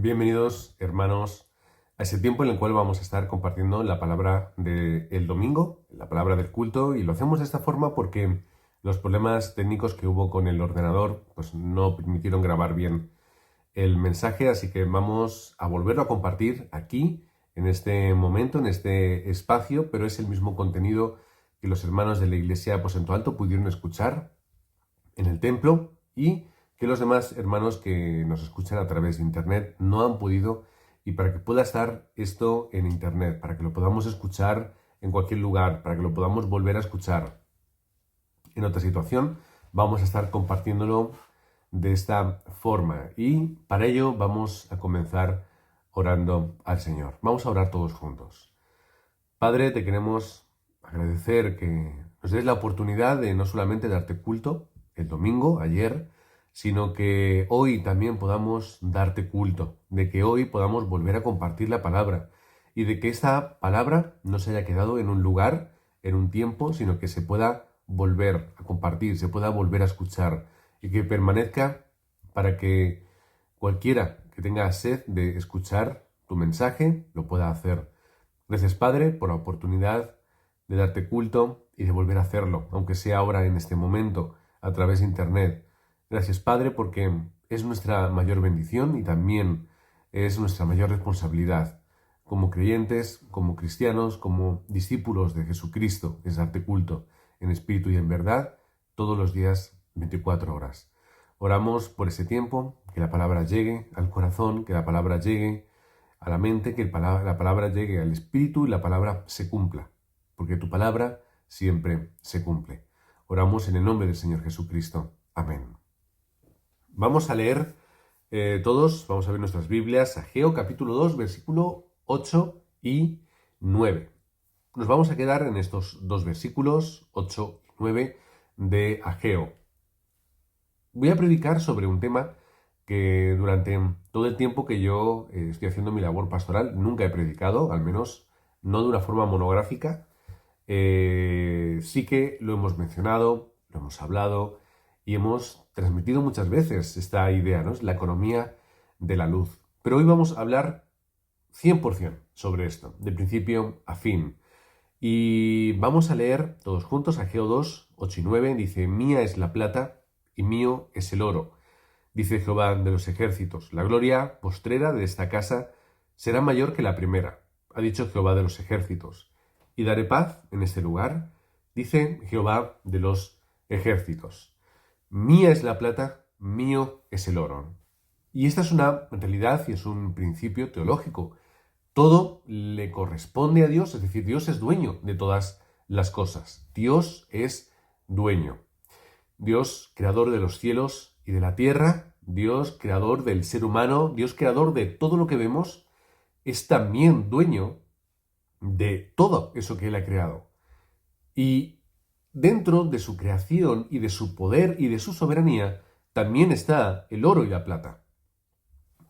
Bienvenidos, hermanos, a ese tiempo en el cual vamos a estar compartiendo la palabra del domingo, la palabra del culto, y lo hacemos de esta forma porque los problemas técnicos que hubo con el ordenador pues no permitieron grabar bien el mensaje, así que vamos a volverlo a compartir aquí, en este momento, en este espacio, pero es el mismo contenido que los hermanos de la Iglesia Aposento Alto pudieron escuchar en el templo y que los demás hermanos que nos escuchan a través de internet no han podido, y para que pueda estar esto en internet, para que lo podamos escuchar en cualquier lugar, para que lo podamos volver a escuchar en otra situación, vamos a estar compartiéndolo de esta forma, y para ello vamos a comenzar orando al Señor. Vamos a orar todos juntos. Padre, te queremos agradecer que nos des la oportunidad de no solamente darte culto el domingo, ayer, sino que hoy también podamos darte culto, de que hoy podamos volver a compartir la palabra y de que esta palabra no se haya quedado en un lugar, en un tiempo, sino que se pueda volver a compartir, se pueda volver a escuchar y que permanezca para que cualquiera que tenga sed de escuchar tu mensaje lo pueda hacer. Gracias, Padre, por la oportunidad de darte culto y de volver a hacerlo, aunque sea ahora en este momento, a través de internet. Gracias, Padre, porque es nuestra mayor bendición y también es nuestra mayor responsabilidad como creyentes, como cristianos, como discípulos de Jesucristo, es darte culto en espíritu y en verdad todos los días, 24 horas. Oramos por ese tiempo, que la palabra llegue al corazón, que la palabra llegue a la mente, que la palabra llegue al espíritu y la palabra se cumpla, porque tu palabra siempre se cumple. Oramos en el nombre del Señor Jesucristo. Amén. Vamos a leer todos, vamos a ver nuestras Biblias, Ageo capítulo 2, versículo 8 y 9. Nos vamos a quedar en estos dos versículos, 8 y 9, de Ageo. Voy a predicar sobre un tema que durante todo el tiempo que yo estoy haciendo mi labor pastoral nunca he predicado, al menos no de una forma monográfica. Sí que lo hemos mencionado, lo hemos hablado y hemos transmitido muchas veces esta idea, ¿no? Es la economía de la luz. Pero hoy vamos a hablar 100% sobre esto, de principio a fin. Y vamos a leer todos juntos Ageo 2, 8 y 9. Dice: mía es la plata y mío es el oro, dice Jehová de los ejércitos. La gloria postrera de esta casa será mayor que la primera, ha dicho Jehová de los ejércitos. Y daré paz en este lugar, dice Jehová de los ejércitos. Mía es la plata, mío es el oro. Y esta es una realidad y es un principio teológico. Todo le corresponde a Dios, es decir, Dios es dueño de todas las cosas. Dios es dueño. Dios, creador de los cielos y de la tierra, Dios, creador del ser humano, Dios, creador de todo lo que vemos, es también dueño de todo eso que Él ha creado. Y dentro de su creación y de su poder y de su soberanía, también está el oro y la plata.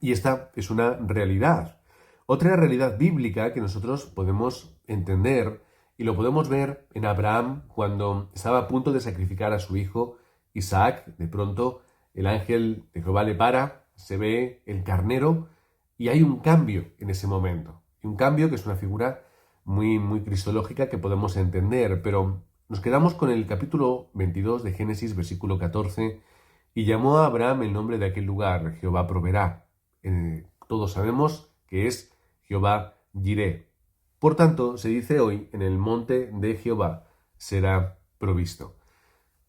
Y esta es una realidad. Otra realidad bíblica que nosotros podemos entender y lo podemos ver en Abraham cuando estaba a punto de sacrificar a su hijo Isaac. De pronto el ángel de Jehová le para, se ve el carnero y hay un cambio en ese momento. Y un cambio que es una figura muy cristológica que podemos entender, pero nos quedamos con el capítulo 22 de Génesis, versículo 14, y llamó a Abraham el nombre de aquel lugar, Jehová proveerá. Todos sabemos que es Jehová Jireh. Por tanto, se dice hoy, en el monte de Jehová será provisto.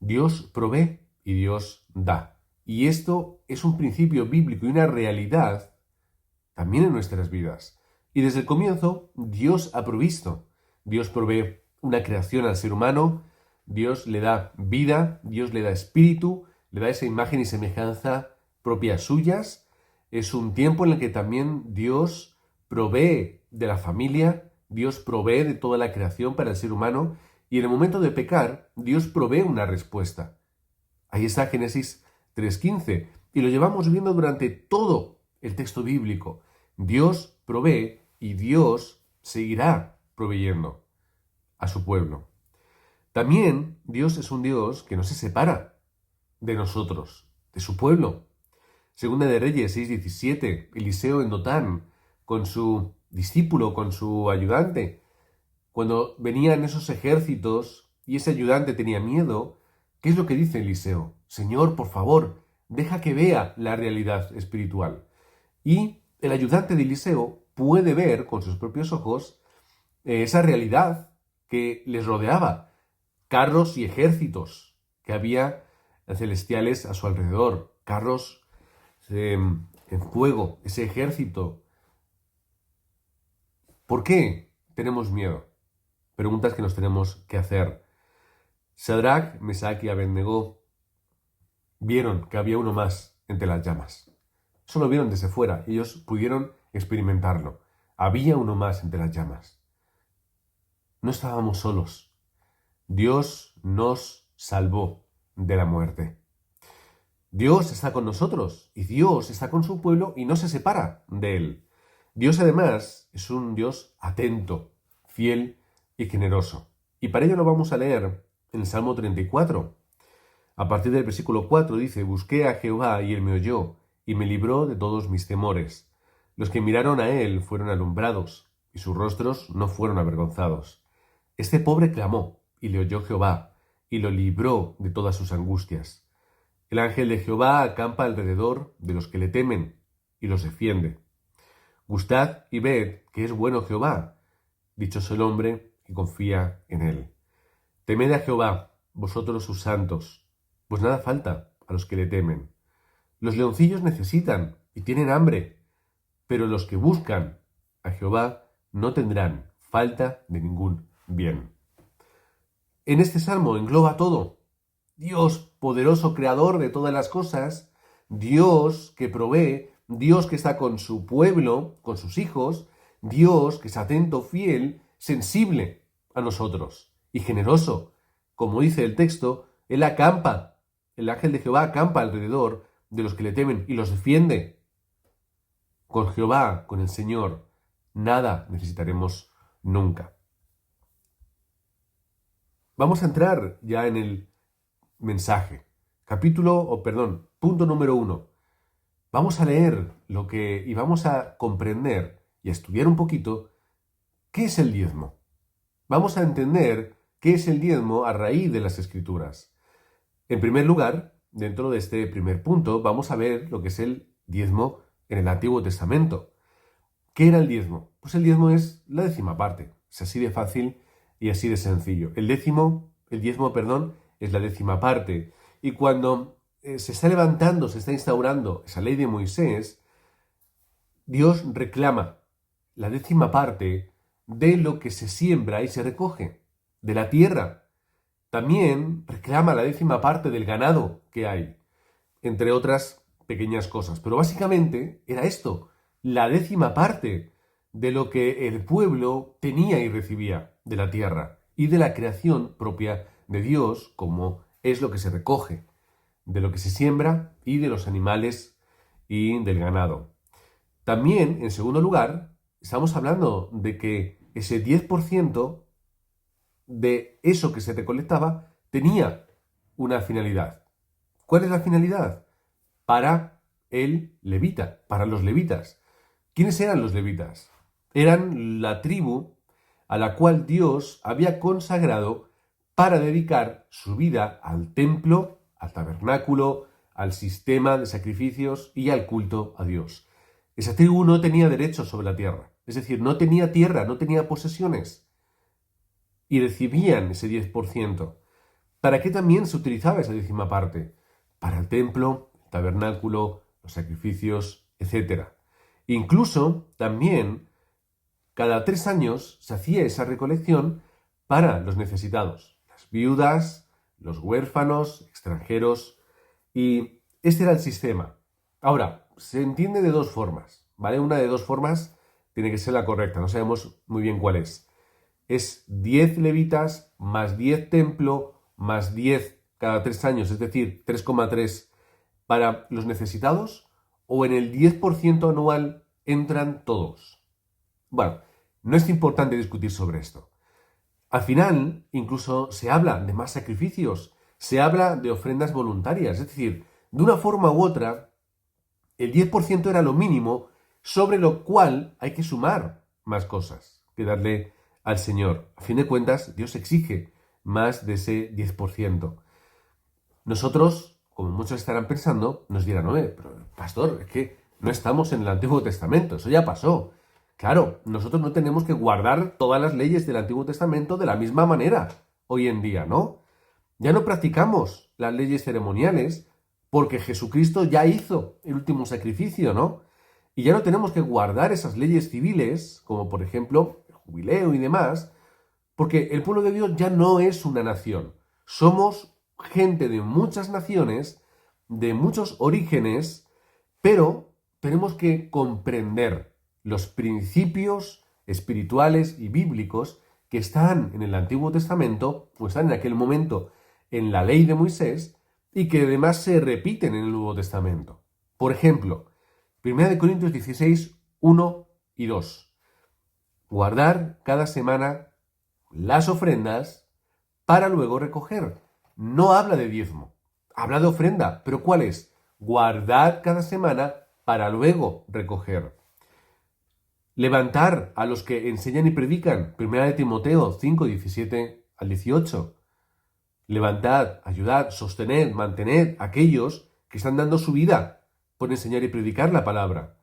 Dios provee y Dios da. Y esto es un principio bíblico y una realidad también en nuestras vidas. Y desde el comienzo, Dios ha provisto. Dios provee una creación al ser humano, Dios le da vida, Dios le da espíritu, le da esa imagen y semejanza propias suyas. Es un tiempo en el que también Dios provee de la familia, Dios provee de toda la creación para el ser humano, y en el momento de pecar, Dios provee una respuesta. Ahí está Génesis 3:15, y lo llevamos viendo durante todo el texto bíblico. Dios provee y Dios seguirá proveyendo a su pueblo. También Dios es un Dios que no se separa de nosotros, de su pueblo. Segunda de Reyes 6:17, Eliseo en Dotán, con su discípulo, con su ayudante. Cuando venían esos ejércitos y ese ayudante tenía miedo, ¿qué es lo que dice Eliseo? Señor, por favor, deja que vea la realidad espiritual. Y el ayudante de Eliseo puede ver con sus propios ojos esa realidad que les rodeaba, carros y ejércitos que había celestiales a su alrededor, carros en fuego, ese ejército. ¿Por qué tenemos miedo? Preguntas que nos tenemos que hacer. Sadrach, Mesach y Abednego vieron que había uno más entre las llamas. Eso lo vieron desde fuera. Ellos pudieron experimentarlo. Había uno más entre las llamas. No estábamos solos. Dios nos salvó de la muerte. Dios está con nosotros y Dios está con su pueblo y no se separa de él. Dios además es un Dios atento, fiel y generoso. Y para ello lo vamos a leer en el Salmo 34. A partir del versículo 4 dice: Busqué a Jehová y él me oyó y me libró de todos mis temores. Los que miraron a él fueron alumbrados y sus rostros no fueron avergonzados. Este pobre clamó y le oyó Jehová y lo libró de todas sus angustias. El ángel de Jehová acampa alrededor de los que le temen y los defiende. Gustad y ved que es bueno Jehová. Dichoso el hombre que confía en él. Temed a Jehová, vosotros sus santos, pues nada falta a los que le temen. Los leoncillos necesitan y tienen hambre, pero los que buscan a Jehová no tendrán falta de ningún bien. En este salmo engloba todo. Dios, poderoso creador de todas las cosas, Dios que provee, Dios que está con su pueblo, con sus hijos, Dios que es atento, fiel, sensible a nosotros y generoso. Como dice el texto, Él acampa, el ángel de Jehová acampa alrededor de los que le temen y los defiende. Con Jehová, con el Señor, nada necesitaremos nunca. Vamos a entrar ya en el mensaje. Punto número 1. Vamos a leer y vamos a comprender y a estudiar un poquito qué es el diezmo. Vamos a entender qué es el diezmo a raíz de las Escrituras. En primer lugar, dentro de este primer punto, vamos a ver lo que es el diezmo en el Antiguo Testamento. ¿Qué era el diezmo? Pues el diezmo es la décima parte. Es así de fácil y así de sencillo. El diezmo, es la décima parte. Y cuando se está levantando, se está instaurando esa ley de Moisés, Dios reclama la décima parte de lo que se siembra y se recoge, de la tierra. También reclama la décima parte del ganado que hay, entre otras pequeñas cosas. Pero básicamente era esto, la décima parte de lo que el pueblo tenía y recibía de la tierra y de la creación propia de Dios, como es lo que se recoge, de lo que se siembra y de los animales y del ganado. También, en segundo lugar, estamos hablando de que ese 10% de eso que se recolectaba tenía una finalidad. ¿Cuál es la finalidad? Para el levita, para los levitas. ¿Quiénes eran los levitas? Eran la tribu a la cual Dios había consagrado para dedicar su vida al templo, al tabernáculo, al sistema de sacrificios y al culto a Dios. Esa tribu no tenía derechos sobre la tierra, es decir, no tenía tierra, no tenía posesiones, y recibían ese 10%. ¿Para qué también se utilizaba esa décima parte? Para el templo, el tabernáculo, los sacrificios, etc. Incluso también cada 3 años se hacía esa recolección para los necesitados, las viudas, los huérfanos, extranjeros, y este era el sistema. Ahora, se entiende de dos formas, ¿vale? Una de dos formas tiene que ser la correcta, no sabemos muy bien cuál es. Es 10 levitas más 10 templo más 10 cada 3 años, es decir, 3,3 para los necesitados, o en el 10% anual entran todos. Bueno, no es importante discutir sobre esto. Al final, incluso se habla de más sacrificios, se habla de ofrendas voluntarias, es decir, de una forma u otra, El 10% era lo mínimo, sobre lo cual hay que sumar más cosas que darle al Señor. A fin de cuentas, Dios exige más de ese 10%. Nosotros, como muchos estarán pensando, nos dirán, oye, pero pastor, es que no estamos en el Antiguo Testamento, eso ya pasó. Claro, nosotros no tenemos que guardar todas las leyes del Antiguo Testamento de la misma manera hoy en día, ¿no? Ya no practicamos las leyes ceremoniales porque Jesucristo ya hizo el último sacrificio, ¿no? Y ya no tenemos que guardar esas leyes civiles, como por ejemplo el jubileo y demás, porque el pueblo de Dios ya no es una nación. Somos gente de muchas naciones, de muchos orígenes, pero tenemos que comprender los principios espirituales y bíblicos que están en el Antiguo Testamento, o están en aquel momento en la ley de Moisés, y que además se repiten en el Nuevo Testamento. Por ejemplo, 1 Corintios 16, 1 y 2. Guardar cada semana las ofrendas para luego recoger. No habla de diezmo, habla de ofrenda. ¿Pero cuál es? Guardar cada semana para luego recoger. Levantar a los que enseñan y predican. 1 Timoteo 5, 17 al 18. Levantad, ayudad, sostened, mantened a aquellos que están dando su vida por enseñar y predicar la palabra.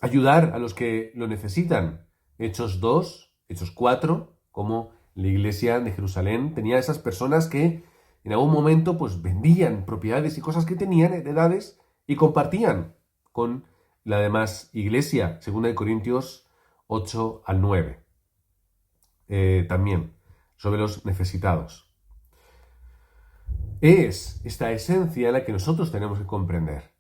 Ayudar a los que lo necesitan. Hechos 2, Hechos 4, como la iglesia de Jerusalén tenía esas personas que en algún momento pues vendían propiedades y cosas que tenían, heredades, y compartían con la demás iglesia. 2 Corintios 8 al 9. También sobre los necesitados. Es esta esencia la que nosotros tenemos que comprender.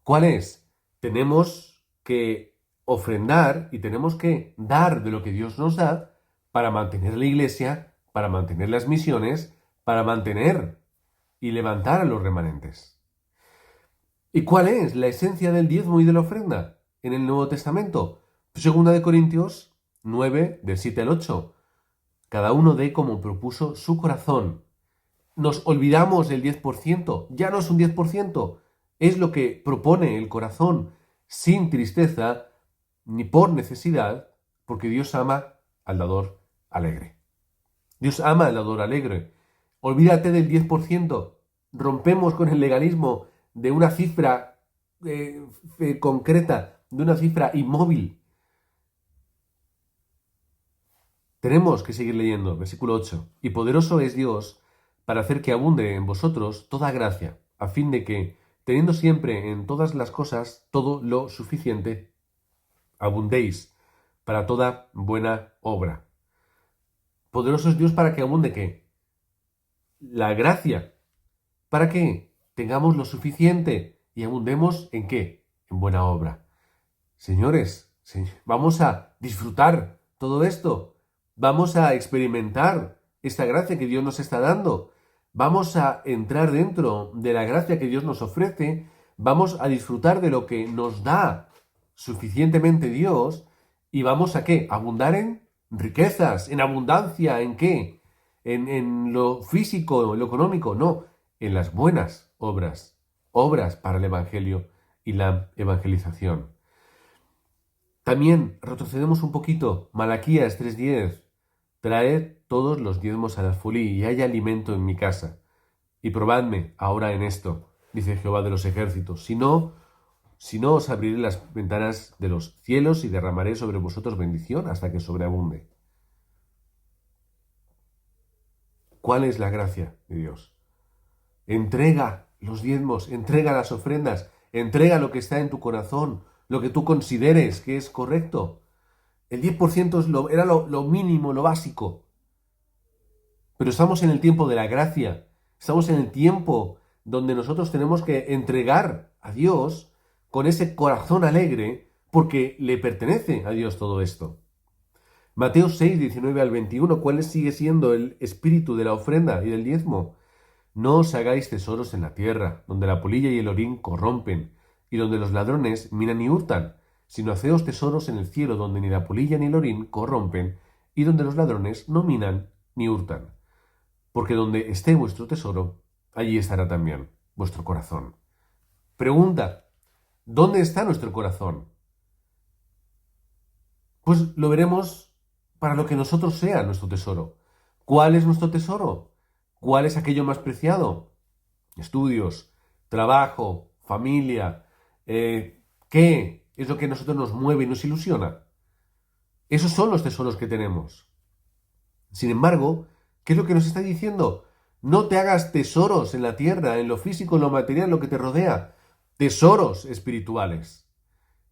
¿Cuál es? Tenemos que ofrendar y tenemos que dar de lo que Dios nos da para mantener la iglesia, para mantener las misiones, para mantener y levantar a los remanentes. ¿Y cuál es la esencia del diezmo y de la ofrenda en el Nuevo Testamento? 2 Corintios 9, del 7 al 8. Cada uno dé como propuso su corazón. Nos olvidamos del 10%, ya no es un 10%, es lo que propone el corazón, sin tristeza ni por necesidad, porque Dios ama al dador alegre. Dios ama al dador alegre. Olvídate del 10%, rompemos con el legalismo de una cifra concreta, de una cifra inmóvil. Tenemos que seguir leyendo, versículo 8. Y poderoso es Dios para hacer que abunde en vosotros toda gracia, a fin de que, teniendo siempre en todas las cosas todo lo suficiente, abundéis para toda buena obra. Poderoso es Dios para que abunde, ¿qué? La gracia. ¿Para que tengamos lo suficiente y abundemos en qué? En buena obra. Señores, vamos a disfrutar todo esto. Vamos a experimentar esta gracia que Dios nos está dando. Vamos a entrar dentro de la gracia que Dios nos ofrece. Vamos a disfrutar de lo que nos da suficientemente Dios. ¿Y vamos a qué? Abundar en riquezas, en abundancia, ¿en qué? En lo físico, en lo económico, no, en las buenas obras, obras para el Evangelio y la evangelización. También retrocedemos un poquito, Malaquías 3:10, traed todos los diezmos al alfolí y haya alimento en mi casa, y probadme ahora en esto, dice Jehová de los ejércitos, si no os abriré las ventanas de los cielos y derramaré sobre vosotros bendición hasta que sobreabunde. ¿Cuál es la gracia de Dios? Entrega los diezmos, entrega las ofrendas, entrega lo que está en tu corazón, lo que tú consideres que es correcto. El 10% era lo mínimo, lo básico. Pero estamos en el tiempo de la gracia, estamos en el tiempo donde nosotros tenemos que entregar a Dios con ese corazón alegre, porque le pertenece a Dios todo esto. Mateo 6, 19 al 21, ¿cuál sigue siendo el espíritu de la ofrenda y del diezmo? No os hagáis tesoros en la tierra, donde la polilla y el orín corrompen, y donde los ladrones minan y hurtan, sino haceos tesoros en el cielo, donde ni la polilla ni el orín corrompen, y donde los ladrones no minan ni hurtan. Porque donde esté vuestro tesoro, allí estará también vuestro corazón. Pregunta, ¿dónde está nuestro corazón? Pues lo veremos para lo que nosotros sea nuestro tesoro. ¿Cuál es nuestro tesoro? ¿Cuál es aquello más preciado? Estudios, trabajo, familia. ¿Qué es lo que a nosotros nos mueve y nos ilusiona? Esos son los tesoros que tenemos. Sin embargo, ¿qué es lo que nos está diciendo? No te hagas tesoros en la tierra, en lo físico, en lo material, en lo que te rodea. Tesoros espirituales.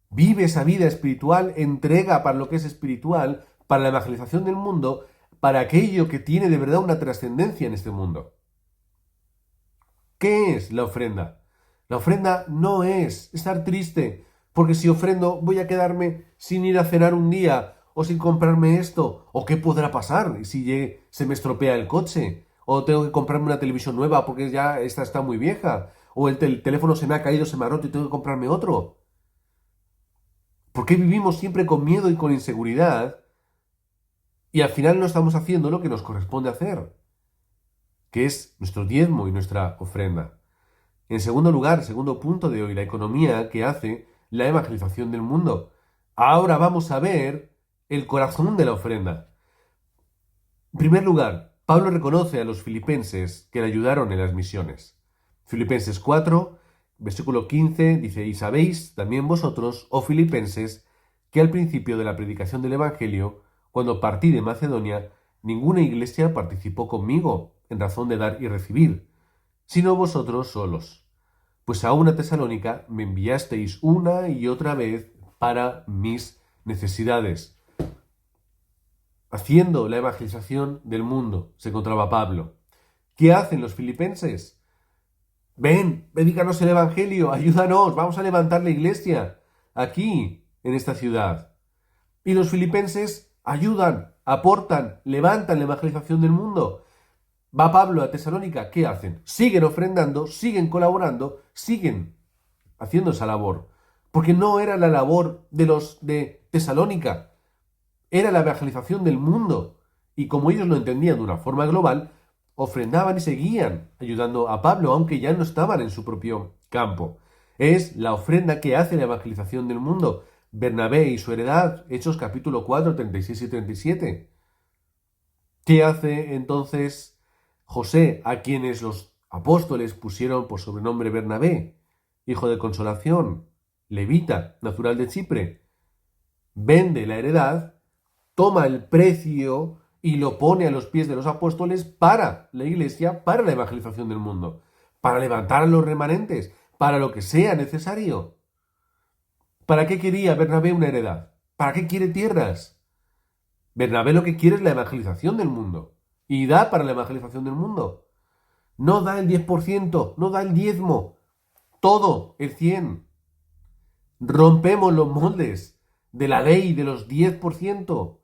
Vive esa vida espiritual, entrega para lo que es espiritual, para la evangelización del mundo, para aquello que tiene de verdad una trascendencia en este mundo. ¿Qué es la ofrenda? La ofrenda no es estar triste, porque si ofrendo voy a quedarme sin ir a cenar un día, o sin comprarme esto, o qué podrá pasar si se me estropea el coche, o tengo que comprarme una televisión nueva porque ya esta está muy vieja, o el teléfono se me ha caído, se me ha roto y tengo que comprarme otro. ¿Por qué vivimos siempre con miedo y con inseguridad y al final no estamos haciendo lo que nos corresponde hacer, que es nuestro diezmo y nuestra ofrenda? En segundo lugar, segundo punto de hoy, la economía que hace la evangelización del mundo. Ahora vamos a ver el corazón de la ofrenda. En primer lugar, Pablo reconoce a los filipenses que le ayudaron en las misiones. Filipenses 4, versículo 15 dice: y sabéis también vosotros, oh filipenses, que al principio de la predicación del Evangelio, cuando partí de Macedonia, ninguna iglesia participó conmigo en razón de dar y recibir, sino vosotros solos. Pues aún a Tesalónica me enviasteis una y otra vez para mis necesidades. Haciendo la evangelización del mundo se encontraba Pablo. ¿Qué hacen los filipenses? Ven, predícanos el Evangelio, ayúdanos, vamos a levantar la iglesia aquí, en esta ciudad. Y los filipenses ayudan, aportan, levantan la evangelización del mundo. Va Pablo a Tesalónica, ¿qué hacen? Siguen ofrendando, siguen colaborando, siguen haciendo esa labor. Porque no era la labor de los de Tesalónica, era la evangelización del mundo. Y como ellos lo entendían de una forma global, ofrendaban y seguían ayudando a Pablo, aunque ya no estaban en su propio campo. Es la ofrenda que hace la evangelización del mundo. Bernabé y su heredad, Hechos capítulo 4, 36 y 37. ¿Qué hace entonces José, a quienes los apóstoles pusieron por sobrenombre Bernabé, hijo de consolación, levita, natural de Chipre? Vende la heredad, toma el precio y lo pone a los pies de los apóstoles para la iglesia, para la evangelización del mundo, para levantar a los remanentes, para lo que sea necesario. ¿Para qué quería Bernabé una heredad? ¿Para qué quiere tierras? Bernabé lo que quiere es la evangelización del mundo. Y da para la evangelización del mundo. No da el 10%, no da el diezmo. Todo, el 100%. Rompemos los moldes de la ley de los 10%.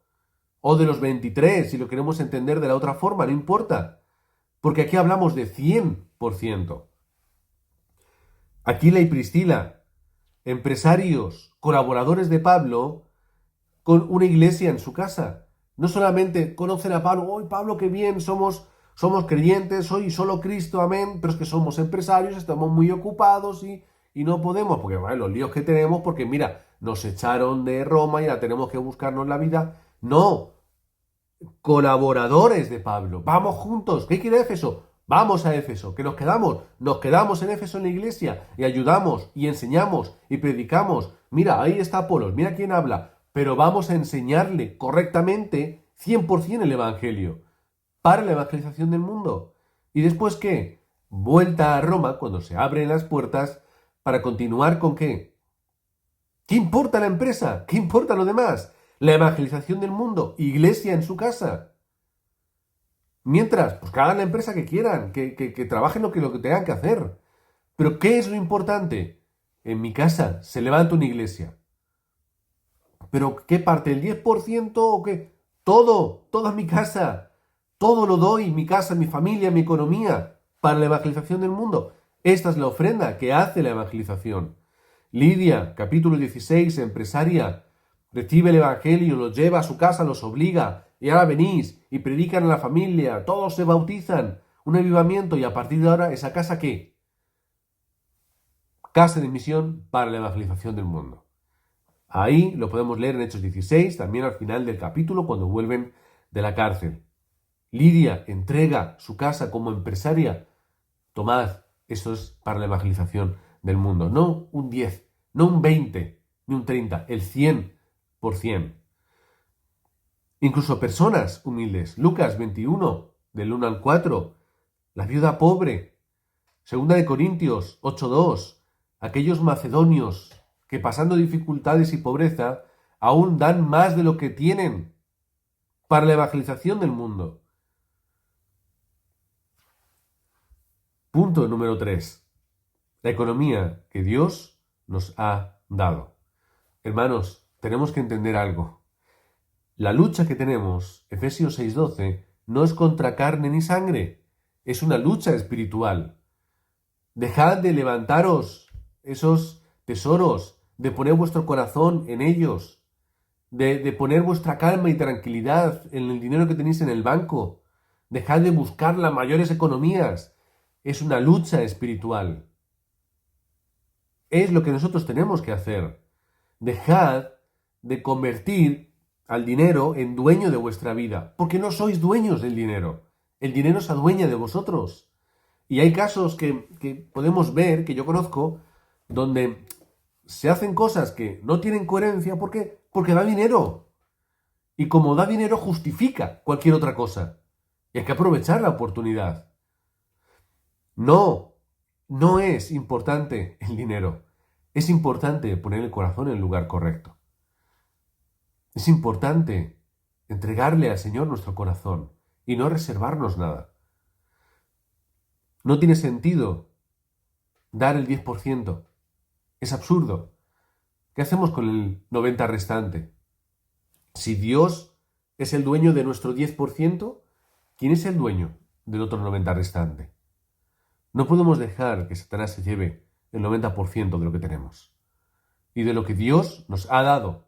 O de los 23%, si lo queremos entender de la otra forma, no importa. Porque aquí hablamos de 100%. Aquila y Priscila, empresarios, colaboradores de Pablo, con una iglesia en su casa. No solamente conocen a Pablo, ¡oh, Pablo, qué bien! Somos creyentes, soy solo Cristo, amén, pero es que somos empresarios, estamos muy ocupados y no podemos, porque bueno, los líos que tenemos, porque mira, nos echaron de Roma y ahora tenemos que buscarnos la vida. No, colaboradores de Pablo, vamos juntos. ¿Qué quiere Éfeso? Vamos a Éfeso, que nos quedamos en Éfeso en la iglesia y ayudamos y enseñamos y predicamos. Mira, ahí está Apolos, mira quién habla. Pero vamos a enseñarle correctamente 100% el Evangelio para la evangelización del mundo. ¿Y después qué? Vuelta a Roma cuando se abren las puertas para continuar con qué. ¿Qué importa la empresa? ¿Qué importa lo demás? La evangelización del mundo, iglesia en su casa. Mientras, pues que hagan la empresa que quieran, que trabajen lo que tengan que hacer. Pero ¿qué es lo importante? En mi casa se levanta una iglesia. ¿Pero qué parte? ¿El 10% o qué? Todo, toda mi casa. Todo lo doy, mi casa, mi familia, mi economía, para la evangelización del mundo. Esta es la ofrenda que hace la evangelización. Lidia, capítulo 16, empresaria, recibe el evangelio, los lleva a su casa, los obliga, y ahora venís y predican a la familia, todos se bautizan, un avivamiento, y a partir de ahora, ¿esa casa qué? casa de misión para la evangelización del mundo. Ahí lo podemos leer en Hechos 16, también al final del capítulo, cuando vuelven de la cárcel. Lidia entrega su casa como empresaria. Tomad, eso es para la evangelización del mundo. No un 10, no un 20, ni un 30, el 100%. Incluso personas humildes. Lucas 21, del 1 al 4. La viuda pobre. Segunda de Corintios 8:2. Aquellos macedonios que pasando dificultades y pobreza aún dan más de lo que tienen para la evangelización del mundo. Punto número 3. La economía que Dios nos ha dado. Hermanos, tenemos que entender algo. La lucha que tenemos, Efesios 6:12, no es contra carne ni sangre, es una lucha espiritual. Dejad de levantaros esos tesoros, de poner vuestro corazón en ellos, de poner vuestra calma y tranquilidad en el dinero que tenéis en el banco. Dejad de buscar las mayores economías. Es una lucha espiritual. Es lo que nosotros tenemos que hacer. Dejad de convertir al dinero en dueño de vuestra vida, porque no sois dueños del dinero. El dinero se adueña de vosotros. Y hay casos que podemos ver, que yo conozco, donde se hacen cosas que no tienen coherencia. ¿Por qué? Porque da dinero. Y como da dinero, justifica cualquier otra cosa. Y hay que aprovechar la oportunidad. No es importante el dinero. Es importante poner el corazón en el lugar correcto. Es importante entregarle al Señor nuestro corazón y no reservarnos nada. No tiene sentido dar el 10%. Es absurdo. ¿Qué hacemos con el 90% restante? Si Dios es el dueño de nuestro 10%, ¿quién es el dueño del otro 90% restante? No podemos dejar que Satanás se lleve el 90% de lo que tenemos y de lo que Dios nos ha dado.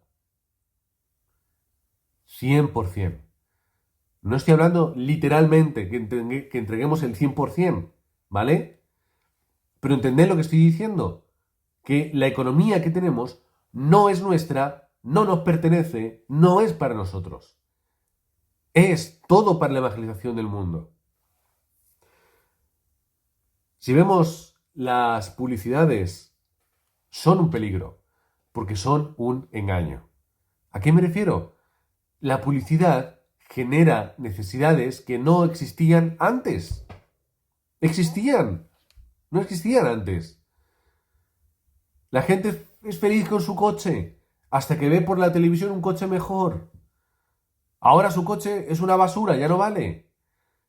100%. No estoy hablando literalmente que entreguemos el 100%, ¿vale? Pero entended lo que estoy diciendo, que la economía que tenemos no es nuestra, no nos pertenece, no es para nosotros. Es todo para la evangelización del mundo. Si vemos las publicidades, son un peligro, porque son un engaño. ¿A qué me refiero? La publicidad genera necesidades que no existían antes. Existían, no existían antes. La gente es feliz con su coche hasta que ve por la televisión un coche mejor. Ahora su coche es una basura, ya no vale.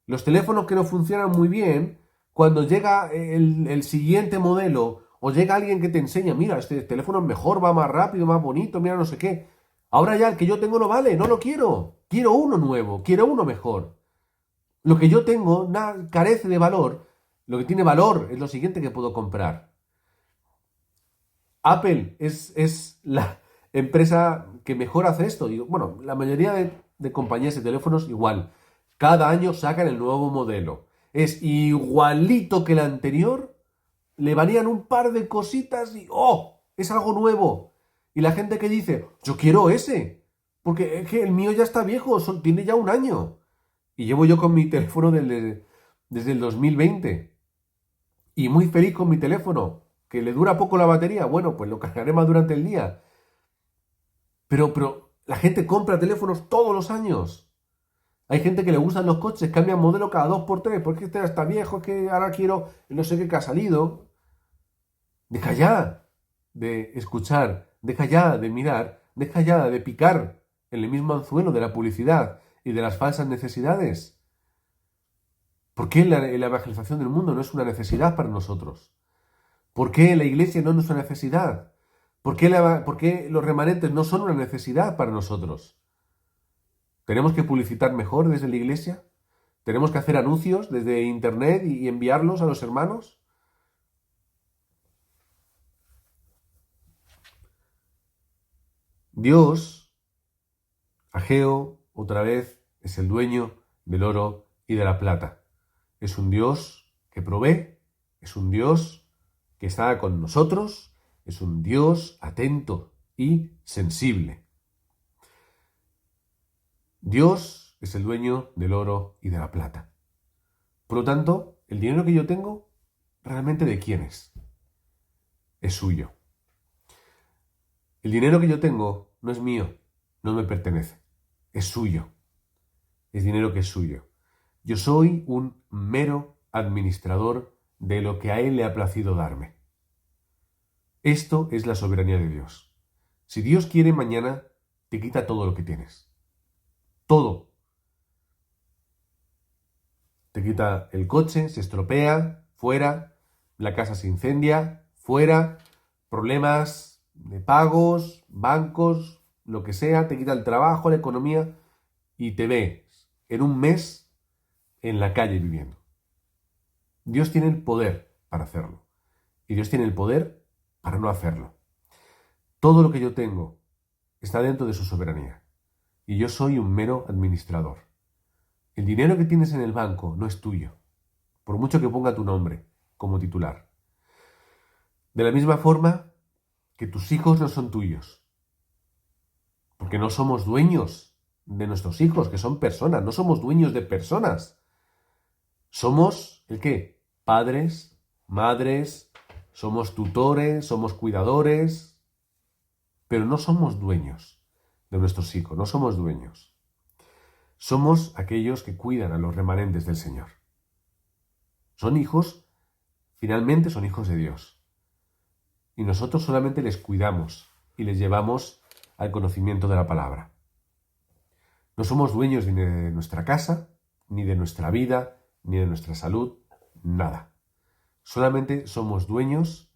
Los teléfonos que no funcionan muy bien, cuando llega el siguiente modelo o llega alguien que te enseña, mira, este teléfono es mejor, va más rápido, más bonito, mira no sé qué. Ahora ya el que yo tengo no vale, no lo quiero. Quiero uno nuevo, quiero uno mejor. Lo que yo tengo carece de valor. Lo que tiene valor es lo siguiente que puedo comprar. Apple es la empresa que mejor hace esto. Y, bueno, la mayoría de compañías de teléfonos igual. Cada año sacan el nuevo modelo. Es igualito que el anterior. Le varían un par de cositas y ¡oh! Es algo nuevo. Y la gente que dice, yo quiero ese. Porque es que el mío ya está viejo, tiene ya un año. Y llevo yo con mi teléfono desde el 2020. Y muy feliz con mi teléfono. ¿Que le dura poco la batería? Bueno, pues lo cargaré más durante el día. Pero la gente compra teléfonos todos los años. Hay gente que le gustan los coches, cambian modelo cada 2 por 3, porque este está viejo, es que ahora quiero no sé qué que ha salido. Deja ya de escuchar, deja ya de mirar, deja ya de picar en el mismo anzuelo de la publicidad y de las falsas necesidades. ¿Por qué la evangelización del mundo no es una necesidad para nosotros? ¿Por qué la iglesia no es una necesidad? ¿Por qué los remanentes no son una necesidad para nosotros? ¿Tenemos que publicitar mejor desde la iglesia? ¿Tenemos que hacer anuncios desde internet y enviarlos a los hermanos? Dios, Ageo, otra vez, es el dueño del oro y de la plata. Es un Dios que provee, es un Dios que está con nosotros es un Dios atento y sensible. Dios es el dueño del oro y de la plata. Por lo tanto, el dinero que yo tengo, ¿realmente de quién es? Es suyo. El dinero que yo tengo no es mío, no me pertenece, es suyo. Es dinero que es suyo. Yo soy un mero administrador de lo que a Él le ha placido darme. Esto es la soberanía de Dios. Si Dios quiere, mañana te quita todo lo que tienes. Todo. Te quita el coche, se estropea, fuera, la casa se incendia, fuera, problemas de pagos, bancos, lo que sea, te quita el trabajo, la economía y te ves en un mes en la calle viviendo. Dios tiene el poder para hacerlo y Dios tiene el poder para no hacerlo. Todo lo que yo tengo está dentro de su soberanía y yo soy un mero administrador. El dinero que tienes en el banco no es tuyo, por mucho que ponga tu nombre como titular. De la misma forma que tus hijos no son tuyos, porque no somos dueños de nuestros hijos, que son personas, no somos dueños de personas. Somos, ¿el qué? Padres, madres, somos tutores, somos cuidadores, pero no somos dueños de nuestros hijos, no somos dueños. Somos aquellos que cuidan a los remanentes del Señor. Son hijos, finalmente son hijos de Dios. Y nosotros solamente les cuidamos y les llevamos al conocimiento de la palabra. No somos dueños ni de nuestra casa, ni de nuestra vida, ni de nuestra salud, nada. Solamente somos dueños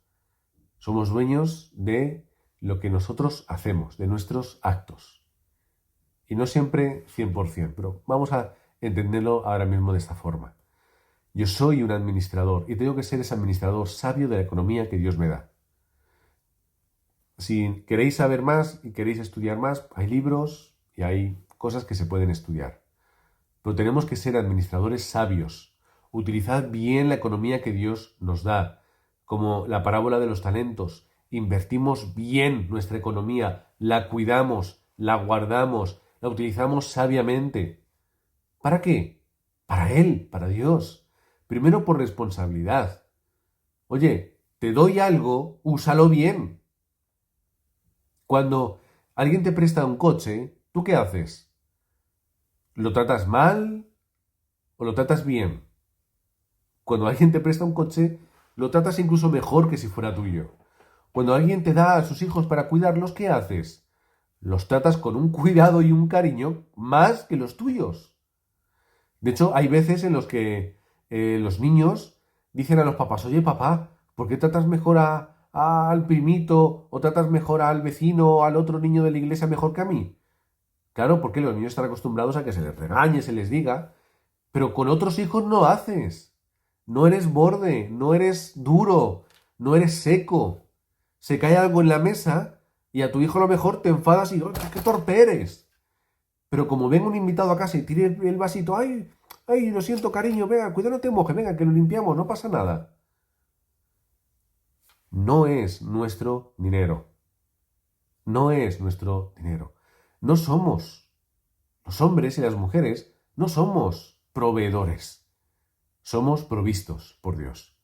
de lo que nosotros hacemos, de nuestros actos. Y no siempre 100%, pero vamos a entenderlo ahora mismo de esta forma. Yo soy un administrador y tengo que ser ese administrador sabio de la economía que Dios me da. Si queréis saber más y queréis estudiar más, hay libros y hay cosas que se pueden estudiar. Pero tenemos que ser administradores sabios. Utilizad bien la economía que Dios nos da, como la parábola de los talentos. Invertimos bien nuestra economía, la cuidamos, la guardamos, la utilizamos sabiamente. ¿Para qué? Para Él, para Dios. Primero por responsabilidad. Oye, te doy algo, úsalo bien. Cuando alguien te presta un coche, ¿tú qué haces? ¿Lo tratas mal o lo tratas bien? Cuando alguien te presta un coche, lo tratas incluso mejor que si fuera tuyo. Cuando alguien te da a sus hijos para cuidarlos, ¿qué haces? Los tratas con un cuidado y un cariño más que los tuyos. De hecho, hay veces en los que los niños dicen a los papás, oye papá, ¿por qué tratas mejor al primito o tratas mejor al vecino o al otro niño de la iglesia mejor que a mí? Claro, porque los niños están acostumbrados a que se les regañe, se les diga, pero con otros hijos no haces. No eres borde, no eres duro, no eres seco. Se cae algo en la mesa y a tu hijo a lo mejor te enfadas y ¡qué torpe eres! Pero como venga un invitado a casa y tire el vasito, ¡ay, lo siento, cariño, venga, cuidado, no te mojes, venga, que lo limpiamos, no pasa nada! No es nuestro dinero. No es nuestro dinero. No somos, los hombres y las mujeres, no somos proveedores. Somos provistos por Dios.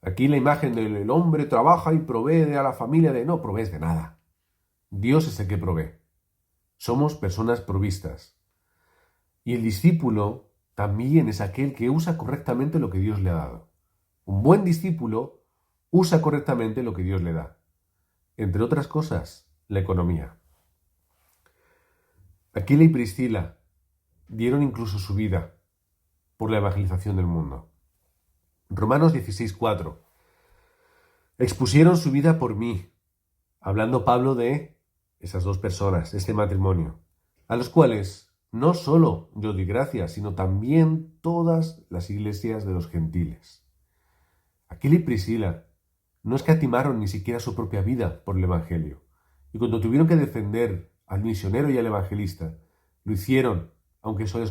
Aquí la imagen del hombre trabaja y provee a la familia no provees de nada. Dios es el que provee. Somos personas provistas. Y el discípulo también es aquel que usa correctamente lo que Dios le ha dado. Un buen discípulo usa correctamente lo que Dios le da. Entre otras cosas, la economía. Aquila y Priscila dieron incluso su vida por la evangelización del mundo. Romanos 16:4. Expusieron su vida por mí, hablando Pablo de esas dos personas, este matrimonio, a los cuales no solo yo di gracias, sino también todas las iglesias de los gentiles. Aquila y Priscila no escatimaron ni siquiera su propia vida por el evangelio, y cuando tuvieron que defender al misionero y al evangelista, lo hicieron, aunque eso les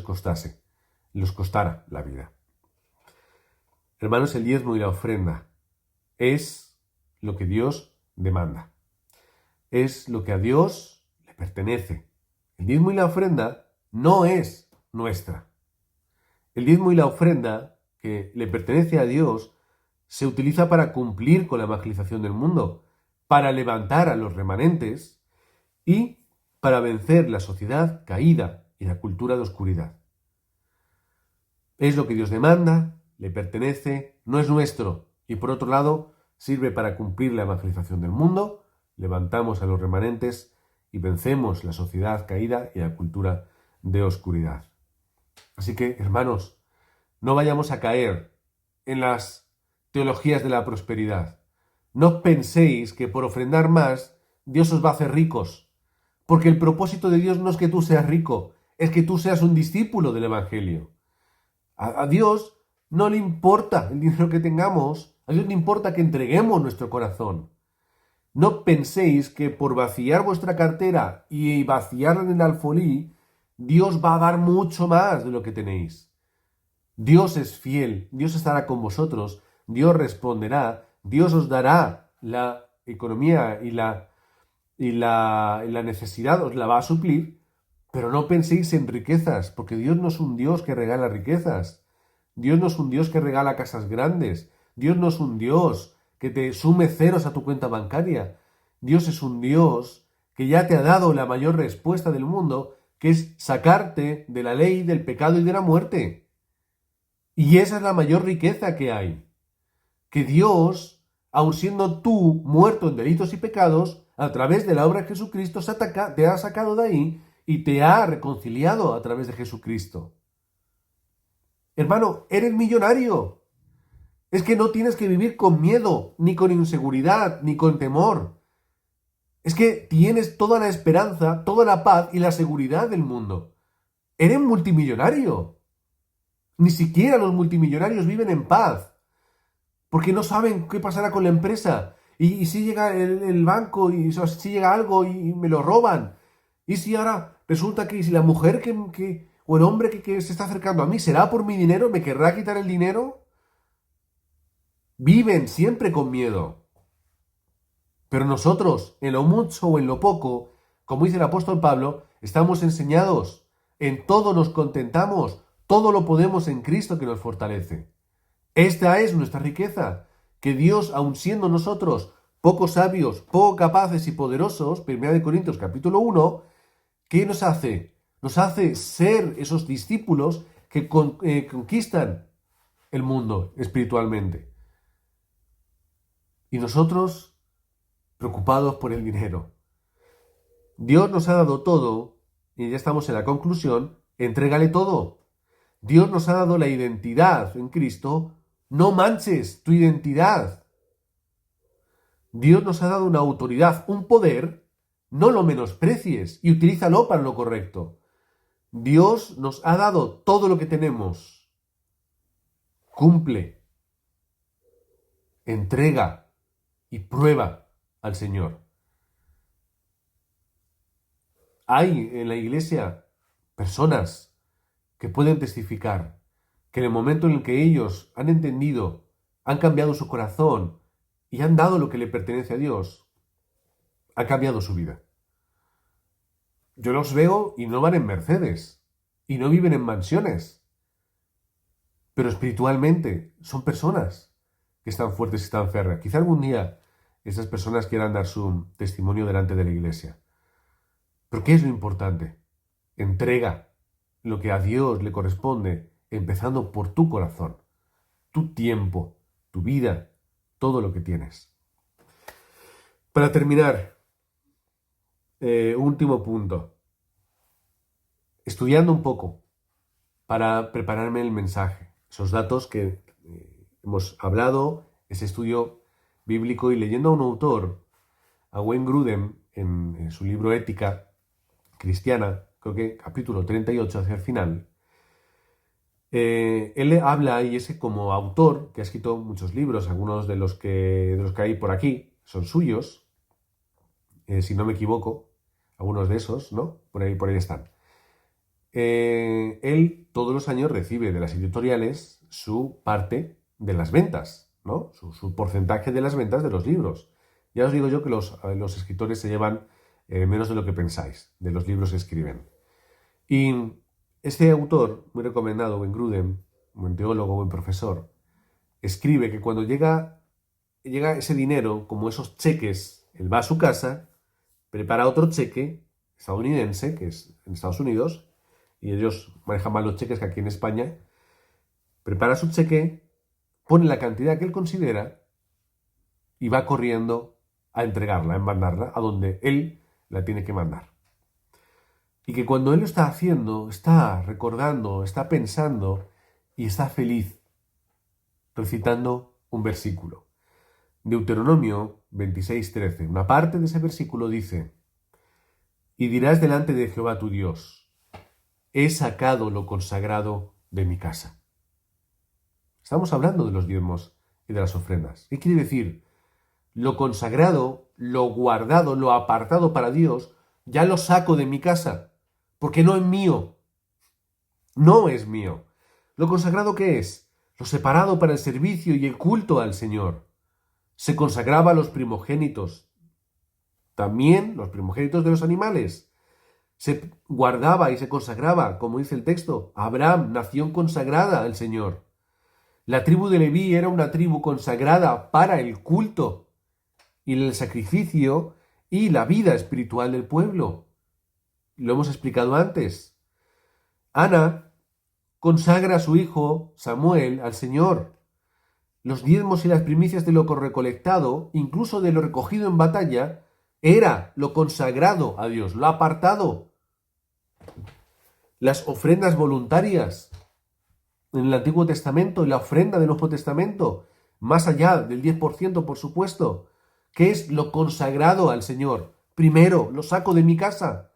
costara la vida. Hermanos, el diezmo y la ofrenda es lo que Dios demanda. Es lo que a Dios le pertenece. El diezmo y la ofrenda no es nuestra. El diezmo y la ofrenda que le pertenece a Dios se utiliza para cumplir con la evangelización del mundo, para levantar a los remanentes y para vencer la sociedad caída y la cultura de oscuridad. Es lo que Dios demanda, le pertenece, no es nuestro, y por otro lado sirve para cumplir la evangelización del mundo, levantamos a los remanentes y vencemos la sociedad caída y la cultura de oscuridad. Así que, hermanos, no vayamos a caer en las teologías de la prosperidad. No penséis que por ofrendar más Dios os va a hacer ricos, porque el propósito de Dios no es que tú seas rico, es que tú seas un discípulo del Evangelio. A Dios no le importa el dinero que tengamos, a Dios le importa que entreguemos nuestro corazón. No penséis que por vaciar vuestra cartera y vaciarla en el alfolí, Dios va a dar mucho más de lo que tenéis. Dios es fiel, Dios estará con vosotros, Dios responderá, Dios os dará la economía y la necesidad, os la va a suplir, pero no penséis en riquezas, porque Dios no es un Dios que regala riquezas. Dios no es un Dios que regala casas grandes. Dios no es un Dios que te sume ceros a tu cuenta bancaria. Dios es un Dios que ya te ha dado la mayor respuesta del mundo, que es sacarte de la ley, del pecado y de la muerte. Y esa es la mayor riqueza que hay. Que Dios, aun siendo tú muerto en delitos y pecados, a través de la obra de Jesucristo te ha sacado de ahí y te ha reconciliado a través de Jesucristo. Hermano, eres millonario. Es que no tienes que vivir con miedo, ni con inseguridad, ni con temor. Es que tienes toda la esperanza, toda la paz y la seguridad del mundo. Eres multimillonario. Ni siquiera los multimillonarios viven en paz, porque no saben qué pasará con la empresa. Y si llega el banco, y si llega algo y me lo roban. Y si ahora resulta que si la mujer o el hombre que se está acercando a mí será por mi dinero, ¿me querrá quitar el dinero? Viven siempre con miedo. Pero nosotros, en lo mucho o en lo poco, como dice el apóstol Pablo, estamos enseñados. En todo nos contentamos. Todo lo podemos en Cristo que nos fortalece. Esta es nuestra riqueza. Que Dios, aun siendo nosotros poco sabios, poco capaces y poderosos, 1 Corintios capítulo 1, ¿qué nos hace? Nos hace ser esos discípulos que conquistan el mundo espiritualmente. Y nosotros, preocupados por el dinero. Dios nos ha dado todo, y ya estamos en la conclusión, entrégale todo. Dios nos ha dado la identidad en Cristo, no manches tu identidad. Dios nos ha dado una autoridad, un poder, no lo menosprecies y utilízalo para lo correcto. Dios nos ha dado todo lo que tenemos. Cumple, entrega y prueba al Señor. Hay en la iglesia personas que pueden testificar que en el momento en el que ellos han entendido, han cambiado su corazón y han dado lo que le pertenece a Dios, ha cambiado su vida. Yo los veo y no van en Mercedes y no viven en mansiones, pero espiritualmente son personas que están fuertes y están férreas. Quizá algún día esas personas quieran dar su testimonio delante de la iglesia. ¿Pero qué es lo importante? Entrega lo que a Dios le corresponde, empezando por tu corazón, tu tiempo, tu vida, todo lo que tienes. Para terminar, último punto. Estudiando un poco para prepararme el mensaje. Esos datos que hemos hablado, ese estudio bíblico y leyendo a un autor, a Wayne Grudem, en su libro Ética Cristiana, creo que capítulo 38 hacia el final, él habla y es como autor que ha escrito muchos libros, algunos de los que hay por aquí son suyos, si no me equivoco, algunos de esos, ¿no? Por ahí están. Él todos los años recibe de las editoriales su parte de las ventas ¿no? Su porcentaje de las ventas de los libros. Ya os digo yo que los escritores se llevan menos de lo que pensáis, de los libros que escriben. Y este autor, muy recomendado, Ben Gruden, buen teólogo, buen profesor, escribe que cuando llega ese dinero, como esos cheques, él va a su casa, prepara otro cheque estadounidense, que es en Estados Unidos, y ellos manejan más los cheques que aquí en España, prepara su cheque, pone la cantidad que él considera y va corriendo a entregarla, a mandarla a donde él la tiene que mandar. Y que cuando él lo está haciendo, está recordando, está pensando y está feliz recitando un versículo. Deuteronomio 26:13. Una parte de ese versículo dice: y dirás delante de Jehová tu Dios, he sacado lo consagrado de mi casa. Estamos hablando de los diezmos y de las ofrendas. ¿Qué quiere decir? Lo consagrado, lo guardado, lo apartado para Dios, ya lo saco de mi casa, porque no es mío. No es mío. ¿Lo consagrado qué es? Lo separado para el servicio y el culto al Señor. Se consagraba a los primogénitos, también los primogénitos de los animales. Se guardaba y se consagraba, como dice el texto, Abraham, nación consagrada al Señor. La tribu de Leví era una tribu consagrada para el culto y el sacrificio y la vida espiritual del pueblo. Lo hemos explicado antes. Ana consagra a su hijo Samuel al Señor. Los diezmos y las primicias de lo recolectado, incluso de lo recogido en batalla, era lo consagrado a Dios, lo apartado. Las ofrendas voluntarias en el Antiguo Testamento y la ofrenda del Nuevo Testamento, más allá del 10%, por supuesto, que es lo consagrado al Señor. Primero, lo saco de mi casa.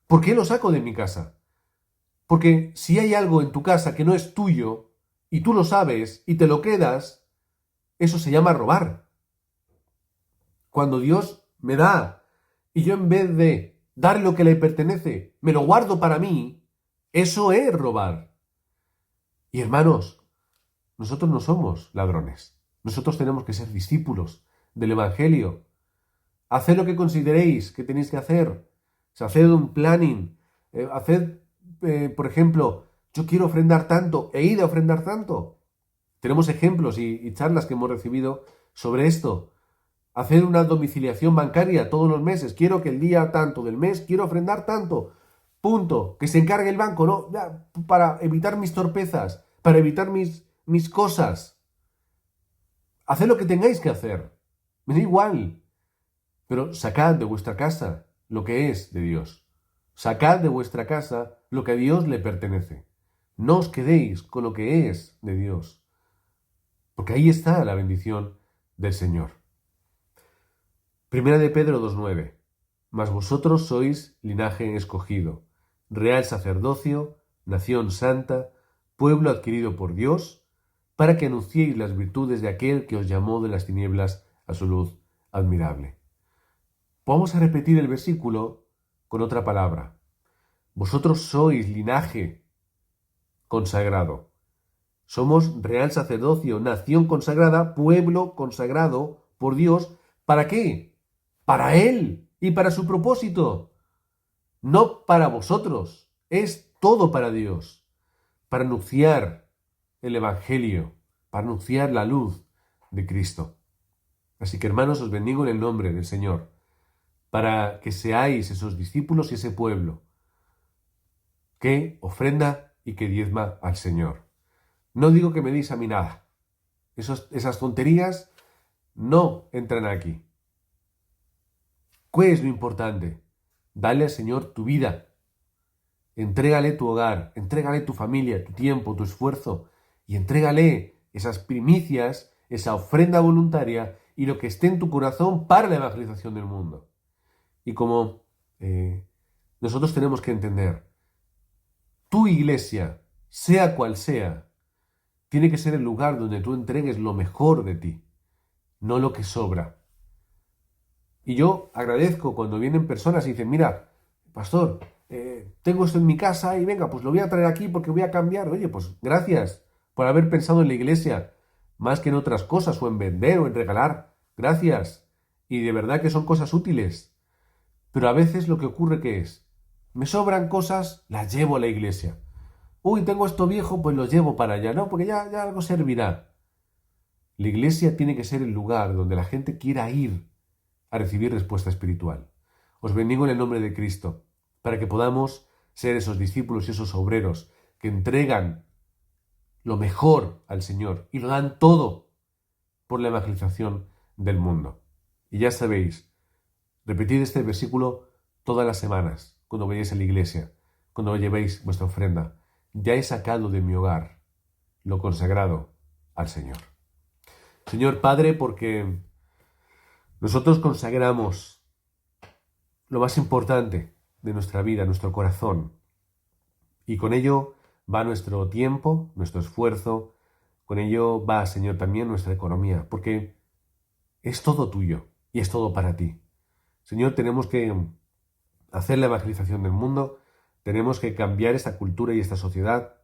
¿Por qué lo saco de mi casa? Porque si hay algo en tu casa que no es tuyo, y tú lo sabes, y te lo quedas, eso se llama robar. Cuando Dios me da, y yo en vez de dar lo que le pertenece, me lo guardo para mí, eso es robar. Y hermanos, nosotros no somos ladrones. Nosotros tenemos que ser discípulos del Evangelio. Haced lo que consideréis que tenéis que hacer. Haced un planning. Por ejemplo, yo quiero ofrendar tanto, e id a ofrendar tanto. Tenemos ejemplos y charlas que hemos recibido sobre esto. Haced una domiciliación bancaria todos los meses. Quiero que el día tanto del mes, quiero ofrendar tanto. Punto. Que se encargue el banco, ¿no? Ya, para evitar mis torpezas, para evitar mis cosas. Haced lo que tengáis que hacer. Me da igual. Pero sacad de vuestra casa lo que es de Dios. Sacad de vuestra casa lo que a Dios le pertenece. No os quedéis con lo que es de Dios. Porque ahí está la bendición del Señor. Primera de Pedro 2:9. Mas vosotros sois linaje escogido, real sacerdocio, nación santa, pueblo adquirido por Dios, para que anunciéis las virtudes de aquel que os llamó de las tinieblas a su luz admirable. Vamos a repetir el versículo con otra palabra. Vosotros sois linaje consagrado. Somos real sacerdocio, nación consagrada, pueblo consagrado por Dios. ¿Para qué? Para Él y para su propósito. No para vosotros. Es todo para Dios. Para anunciar el Evangelio, para anunciar la luz de Cristo. Así que, hermanos, os bendigo en el nombre del Señor, para que seáis esos discípulos y ese pueblo que ofrenda y que diezma al Señor. No digo que me deis a mí nada. Esas tonterías no entran aquí. ¿Qué es lo importante? Dale al Señor tu vida. Entrégale tu hogar, entrégale tu familia, tu tiempo, tu esfuerzo, y entrégale esas primicias, esa ofrenda voluntaria y lo que esté en tu corazón para la evangelización del mundo. Y como nosotros tenemos que entender, tu iglesia, sea cual sea, tiene que ser el lugar donde tú entregues lo mejor de ti, no lo que sobra. Y yo agradezco cuando vienen personas y dicen, mira, pastor, tengo esto en mi casa y venga, pues lo voy a traer aquí porque voy a cambiar. Oye, pues gracias por haber pensado en la iglesia. más que en otras cosas, o en vender, o en regalar. Gracias. Y de verdad que son cosas útiles. Pero a veces lo que ocurre que es, me sobran cosas, las llevo a la iglesia. Uy, tengo esto viejo, pues lo llevo para allá. No, porque ya algo servirá. La iglesia tiene que ser el lugar donde la gente quiera ir a recibir respuesta espiritual. Os bendigo en el nombre de Cristo, para que podamos ser esos discípulos y esos obreros que entregan lo mejor al Señor y lo dan todo por la evangelización del mundo. Y ya sabéis, repetid este versículo todas las semanas, cuando vayáis a la iglesia, cuando llevéis vuestra ofrenda. Ya he sacado de mi hogar lo consagrado al Señor. Señor Padre, porque nosotros consagramos lo más importante de nuestra vida, nuestro corazón, y con ello va nuestro tiempo, nuestro esfuerzo, con ello va, Señor, también nuestra economía, porque es todo tuyo y es todo para ti. Señor, tenemos que hacer la evangelización del mundo, tenemos que cambiar esta cultura y esta sociedad,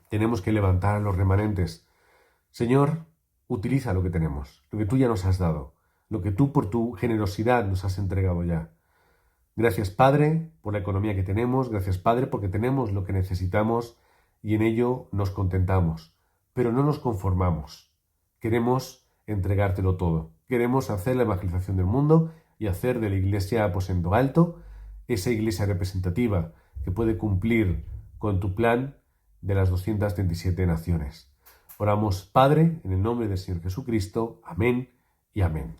tenemos que levantar a los remanentes. Señor, utiliza lo que tenemos, lo que tú ya nos has dado, lo que tú por tu generosidad nos has entregado ya. Gracias, Padre, por la economía que tenemos, gracias, Padre, porque tenemos lo que necesitamos y en ello nos contentamos, pero no nos conformamos. Queremos entregártelo todo. Queremos hacer la evangelización del mundo y hacer de la Iglesia Aposento Alto esa iglesia representativa que puede cumplir con tu plan de las 237 naciones. Oramos, Padre, en el nombre del Señor Jesucristo. Amén y amén.